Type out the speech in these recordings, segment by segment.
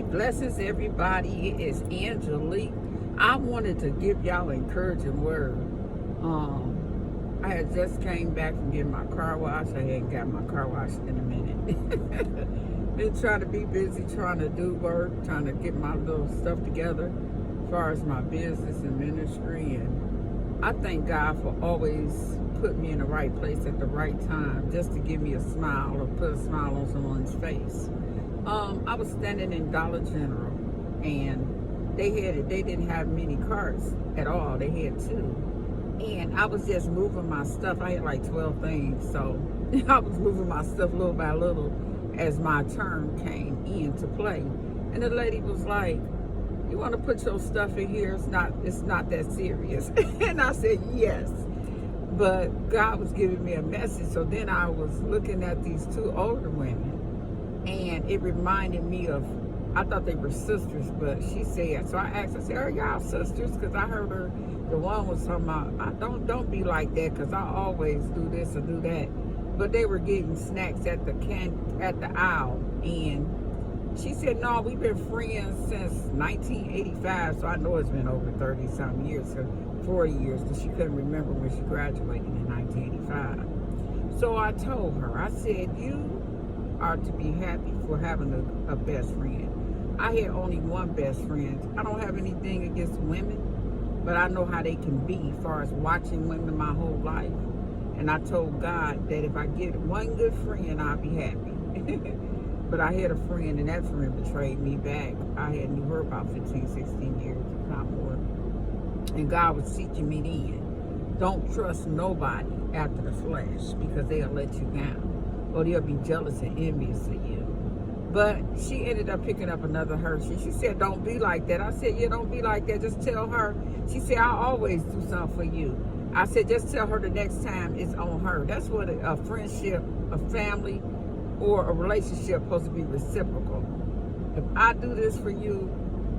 Blessings, everybody. It is Angelique. I wanted to give y'all an encouraging word. I had just came back from getting my car washed. I hadn't got my car washed in a minute. Been trying to be busy, trying to do work, trying to get my little stuff together as far as my business and ministry. And I thank God for always putting me in the right place at the right time, just to give me a smile or put a smile on someone's face. I was standing in Dollar General, and they didn't have many carts at all. They had two. And I was just moving my stuff. I had like 12 things. So I was moving my stuff little by little as my turn came into play. And the lady was like, "You want to put your stuff in here? It's not that serious." And I said, "Yes." But God was giving me a message. So then I was looking at these two older women. And it reminded me of, I thought they were sisters, but she said, so I asked, I said, "Are y'all sisters?" Because I heard her, the one was talking about, don't be like that, because I always do this or do that. But they were getting snacks at the aisle. And she said, "No, we've been friends since 1985. So I know it's been over 30-something years, 40 years, because she couldn't remember when she graduated in 1985. So I told her, I said, "You are to be happy for having a best friend." I had only one best friend. I don't have anything against women, but I know how they can be as far as watching women my whole life. And I told God that if I get one good friend, I'll be happy. But I had a friend, and that friend betrayed me back. I had knew her about 15, 16 years, if not more. And God was teaching me then, don't trust nobody after the flesh, because they'll let you down, or they'll be jealous and envious of you. But she ended up picking up another Hershey. She said, "Don't be like that." I said, "Yeah, don't be like that. Just tell her." She said, "I always do something for you." I said, "Just tell her the next time it's on her." That's what a friendship, a family, or a relationship is supposed to be reciprocal. If I do this for you,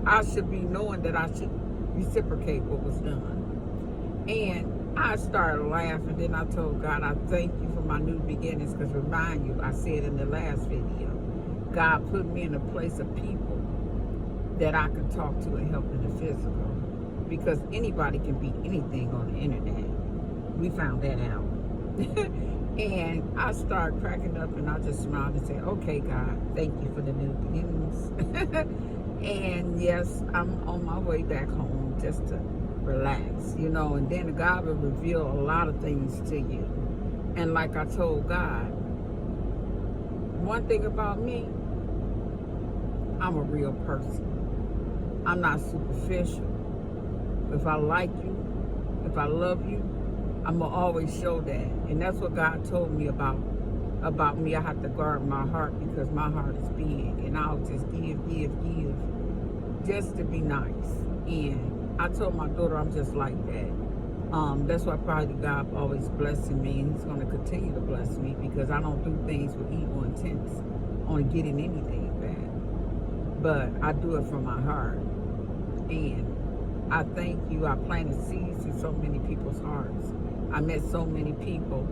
I should be knowing that I should reciprocate what was done. And I started laughing. Then I told God, I thank you for my new beginnings, because remind you, I said in the last video, God put me in a place of people that I can talk to and help in the physical, because anybody can be anything on the internet. We found that out. And I started cracking up, and I just smiled and said, "Okay, God, thank you for the new beginnings." And yes, I'm on my way back home just to relax, and then God will reveal a lot of things to you. And like I told God, one thing about me, I'm a real person. I'm not superficial. If I like you, if I love you, I'm gonna always show that. And that's what God told me about me. I have to guard my heart, because my heart is big, and I'll just give, just to be nice. And I told my daughter I'm just like that. That's why probably God always blessing me, and He's going to continue to bless me, because I don't do things with evil intents on getting anything back. But I do it from my heart. And I thank you. I planted seeds in so many people's hearts. I met so many people.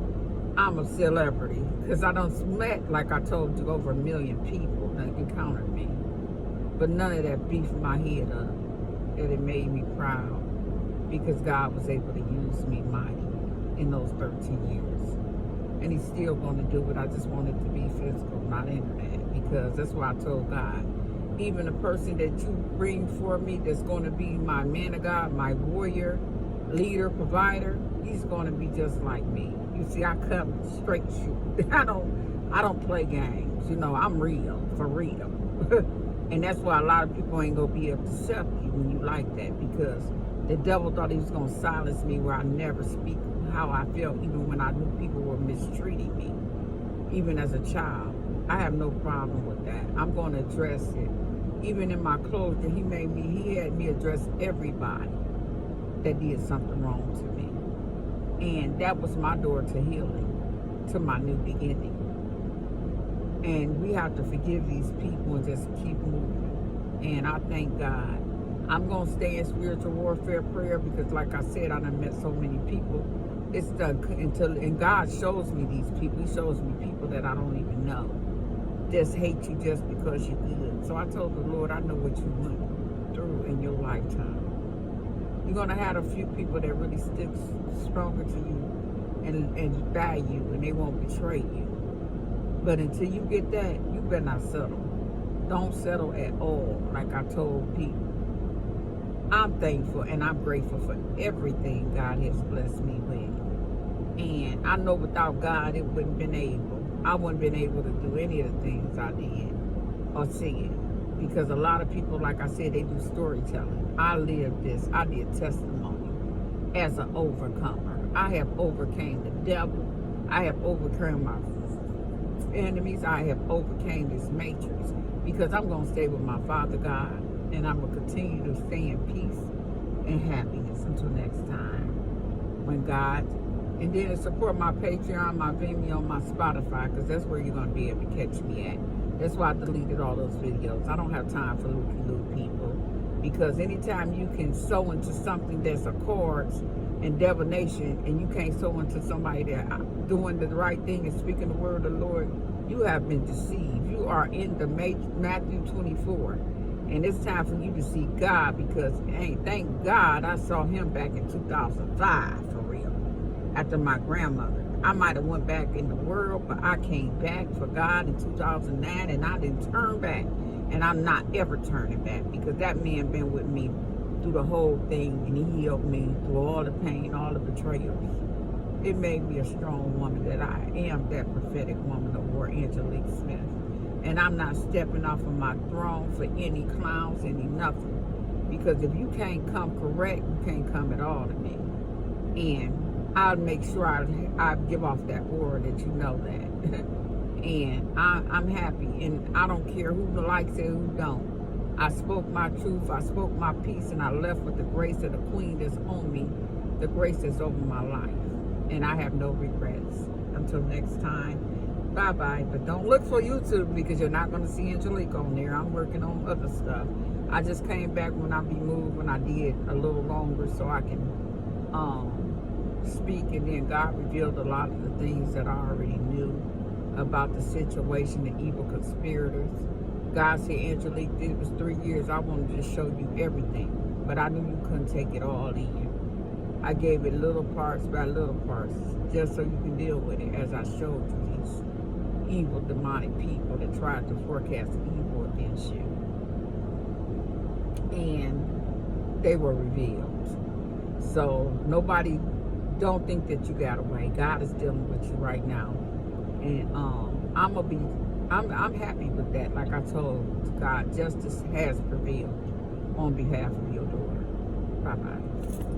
I'm a celebrity, because I done met, like I told you, over 1 million people that encountered me. But none of that beefed my head up. That it made me proud, because God was able to use me mighty in those 13 years. And He's still going to do it. I just want it to be physical, not internet, because that's why I told God, even the person that you bring for me that's going to be my man of God, my warrior, leader, provider, he's going to be just like me. You see, I come straight shoot. I don't play games. I'm real, for real. And that's why a lot of people ain't going to be able to accept you when you like that, because the devil thought he was going to silence me, where I never speak how I felt, even when I knew people were mistreating me, even as a child. I have no problem with that. I'm going to address it. Even in my clothes, he had me address everybody that did something wrong to me. And that was my door to healing, to my new beginning. And we have to forgive these people and just keep moving. And I thank God. I'm going to stay in spiritual warfare prayer, because like I said, I done met so many people. It's done and God shows me these people. He shows me people that I don't even know. just hate you just because you're good. So I told the Lord, I know what you went through in your lifetime. You're going to have a few people that really stick stronger to you and value, and they won't betray you. But until you get that, you better not settle. Don't settle at all, like I told people. I'm thankful and I'm grateful for everything God has blessed me with. And I know without God, it wouldn't been able. I wouldn't been able to do any of the things I did or said. Because a lot of people, like I said, they do storytelling. I live this. I did testimony as an overcomer. I have overcame the devil. I have overcome my enemies. I have overcame this matrix. Because I'm going to stay with my Father God. And I'm going to continue to stay in peace and happiness until next time. When God, and then support my Patreon, my Vimeo, my Spotify, because that's where you're going to be able to catch me at. That's why I deleted all those videos. I don't have time for looky-loo people. Because anytime you can sow into something that's a cards and divination, and you can't sow into somebody that doing the right thing and speaking the word of the Lord, you have been deceived. You are in the Matthew 24. And it's time for you to see God, because thank God I saw him back in 2005, for real, after my grandmother. I might have went back in the world, but I came back for God in 2009, and I didn't turn back. And I'm not ever turning back, because that man been with me through the whole thing, and he healed me through all the pain, all the betrayals. It made me a strong woman that I am, that prophetic woman of war, Angelique Smith. And I'm not stepping off of my throne for any clowns, any nothing. Because if you can't come correct, you can't come at all to me. And I'll make sure I give off that aura that you know that. And I'm happy. And I don't care who likes it, who don't. I spoke my truth, I spoke my peace, and I left with the grace of the Queen that's on me, the grace that's over my life. And I have no regrets. Until next time. Bye-bye. But don't look for YouTube, because you're not going to see Angelique on there. I'm working on other stuff. I just came back when I be moved, when I did a little longer, so I can speak. And then God revealed a lot of the things that I already knew about the situation, the evil conspirators. God said, Angelique, it was 3 years. I wanted to show you everything, but I knew you couldn't take it all in. I gave it little parts by little parts, just so you can deal with it, as I showed you these evil demonic people that tried to forecast evil against you. And they were revealed. So nobody, don't think that you got away. God is dealing with you right now. And I'm happy with that. Like I told God, justice has prevailed on behalf of your daughter. Bye-bye.